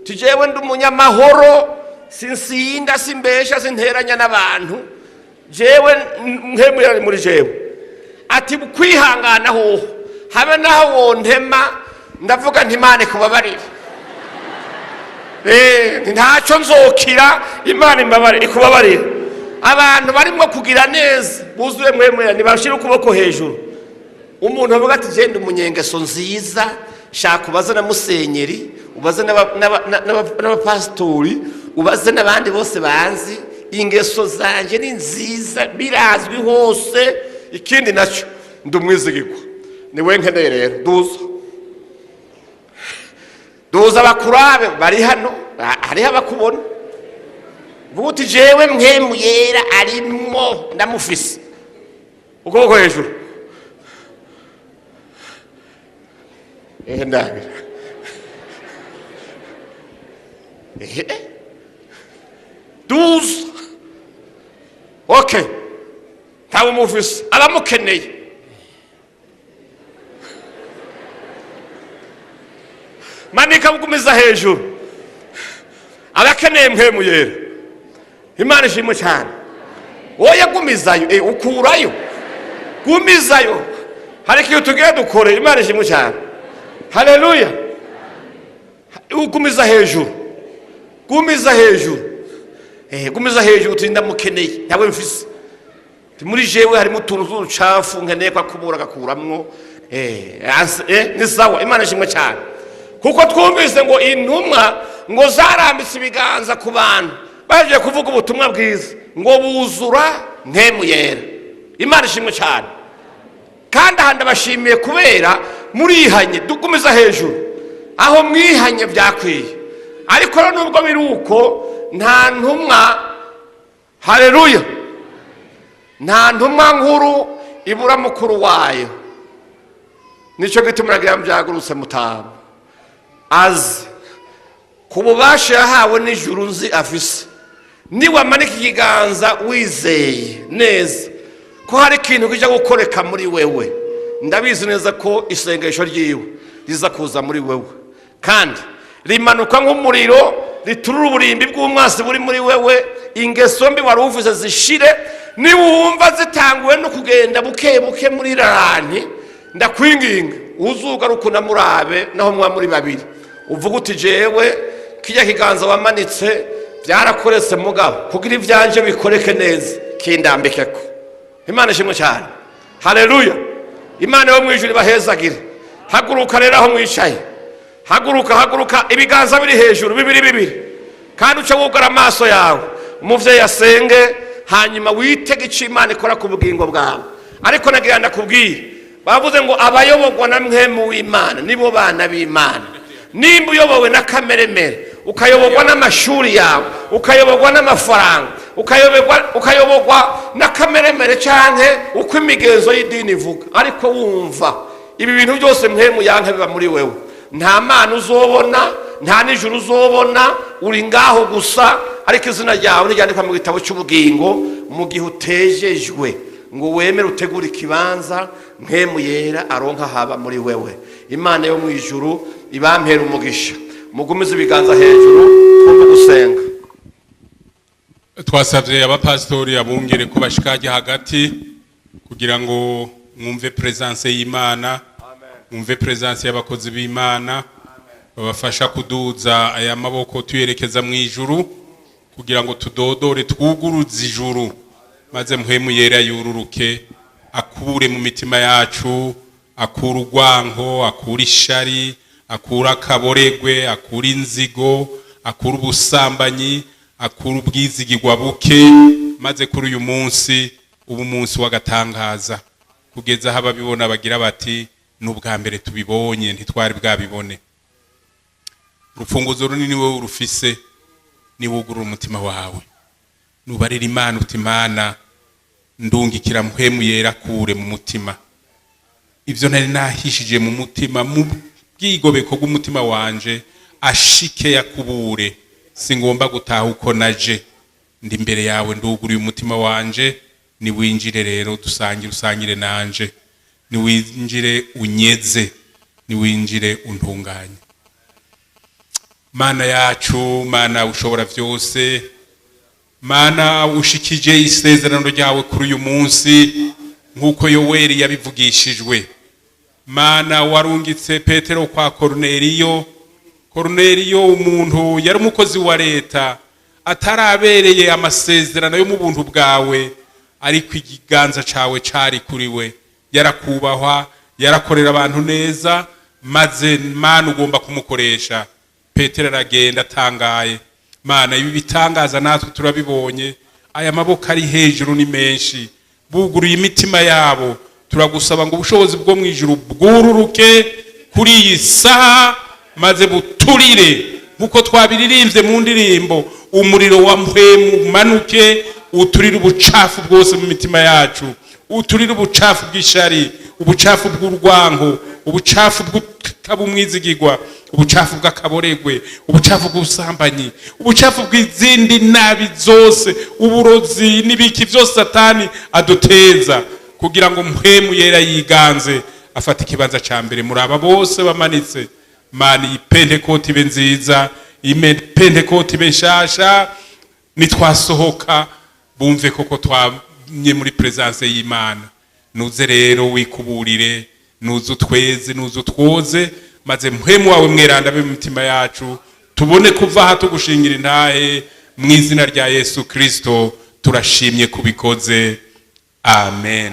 Tijewe ndi umunyamahoro sinsinda simbesha sinteranya n'abantu. Jewe mpemu yari muri jewe. Ati kwihangana ho habe naho wontema ndavuga nti Imana kubabarira. Ntacyo nzokira Imana imbabarira ikubabarira. Abantu barimo kugira neza buzuye mwemwe nibashira ukuboko hejuru. Umuntu avuga ati genda umunyengeso nziza shaka ubaze na musenyeri ubaze n'abapastori ubaze n'abandi bose banzi ingeso zanje ni nziza birazwi hose. Ikindi nacyo ndumwizigirwa niwe nkeneye rero duza abakurabe bari hano hariho abakubona buti jewe mpemu yera arimo ndamufise ukuboko hejuru. Ndabira duza okay tawe mufise abamukeneye. Manika mugumiza hejuru abakeneye mpemu yera. Imana ishimwe cyane. Oya gumizayo ukurayo gumizayo hari kiyo tugiye dukore. Imana ishimwe cyane. Haleluya. ugumiza hejuru, gumiza hejuru, gumiza hejuru uti ndamukeneye ntawe mfise, muri jewe harimo utuntu tw'urucafu nkeneye ko akubura agakuramwo. Ni sawa, Imana ishimwe cyane, kuko twumvise ngo intumwa ngo zarambitse ibiganza ku bantu baje kuvuga ubutumwa bwiza ngo buzura mpemu yera. Imana ishimwe cyane, kandi aha ndabashimiye kubera murihanye, dugumiza hejuru aho mwihanye byakwiye. Ariko nubwo biri uko nta ntumwa, haleluya, nta ntumwa nkuru ibura mukuru wayo. Nicyo gituma muragira byagurutse mutama azi ku bubasha yahawe n'ijuru nzi afise. Niwamanika ikiganza wizeye neza ko hari ikintu kija gukoreka muri wewe, ndabizi neza ko isengesho ryiwe riza kuza muri wewe, kandi rimanuka nk'umuriro riturura uburimbi bw'umwasi buri muri wewe. Ingeso mbi wari uvuze zishire, niwumva zitanguwe no kugenda buke buke muri rarani, ndakwinginga uzugaruka unamurabe naho mwa muri babiri, uvuga uti jewe kijya kiganza wamanitse byarakoretse mugabo, kugira ivyanje bikoreke neza kindambikeko. Imana ishimwe cyane, haleluya. Imana yo mwijuru ibahezagire. Haguruka rero aho mwicaye, haguruka, ibiganza biri hejuru bibiri, kandi uce wugara amaso yawe, umuvyeyi asenge, hanyuma witege ico Imana ikora ku bugingo bwawe. Ariko nagira ndakubwira, bavuze ngo abayobogwa na mpemu w'Imana nibo bana b'Imana. Nimba uyobowe na kameremere, ukayobogwa n'amashuri yawe, ukayobogwa n'amafaranga, ukayobogwa na kameremere canke uko imigenzo y'idini ivuga, ariko wumva ibi bintu byose mpemu yanka biba muri wewe, nta Mana uzobona, nta n'ijuru uzobona, uri ngaho gusa. Ariko izina ryawe ntiryandikwa mu gitabo cy'ubugingo mu gihe utejejwe ngo wemere utegura ikibanza mpemu yera aronka haba muri wewe. Imana yo mu ijuru ibampera umugisha. Mugumize ibiganza hejuru twumva gusenga. Twasavye abapastori abungere ko bashikaje hagati kugira ngo mwumve presence y'Imana, mwumve presence y'abakozi b'Imana, babafasha kuduza aya maboko tuyerekeza mu ijuru kugira ngo tudodore twuguruze ijuru, maze mpemu yera yururuke akure mu mitima yacu, akura urwanko, akura ishari, akura akaboregwe, akura inzigo, akura ubusambanyi, akura ubwizigirwa buke, maze kuri uyu munsi ubu munsi wagatangaza kugeza aho ababibona bagira bati n'ubwa mbere tubibonye ntitwari bwabibone. Urufunguzo runini wowe urufise, ni wugurura umutima wawe, nubarira Imana uti Imana ndungikira mpemu yera kure mu mutima ivyo nari nahishije mu mutima, mu bwigobeko bw'umutima wanje ashike yakubure. Singomba gutaha uko naje, ndi imbere yawe nduguruye umutima wanje, ni winjire rero usangire nanje, ni winjire unyeze, ni winjire untunganye. Mana yacu, Mana ushobora vyose, Mana ushikije isezerano ryawe kuri uyu munsi nkuko Yoweri yabivugishijwe. Mana warungitse Petero kwa Korneliyo, umuntu yari umukozi wa leta atarabereye amasezerano yo mu buntu bwawe, ariko ikiganza cawe cari kuri we, yarakubahwa, yarakorera abantu neza, maze Mana ugomba kumukoresha. Petero aragenda atangaye. Mana ibi bitangaza natwe turabibonye, aya maboko ari hejuru ni menshi, buguruye imitima yabo. Turagusaba ngo ubushobozi bwo mu ijuru bwururuke kuri iyi saha, maze buturire nkuko twabiririmbye mu ndirimbo, umuriro wa mpemu manuke uturire ubucafu bwose mu mitima yacu, uturire ubucafu bw'ishari, ubucafu bw'urwango, ubucafu bw'umwizigirwa, ubucafu bw'akaboregwe, ubucafu bw'ubusambanyi, ubucafu bw'izindi nabi zose, uburozi n'ibiki byose Satani aduteza, kugira ngo mpemu yera yiganze afata ikibanza ca mbere muri aba bose bamanitse. Mana ipentekote ibe nziza, ipentekote ibe nshasha, nitwasohoka bumve koko twamye muri presence y'Imana. Nuze rero wikuburire, nuze utweze, nuze utwoze, maze mpwemu wawe mweranda be mu mitima yacu tubone kuva aha tugushingira intahe mu izina rya Yesu Kristo turashimye kubikoze amen.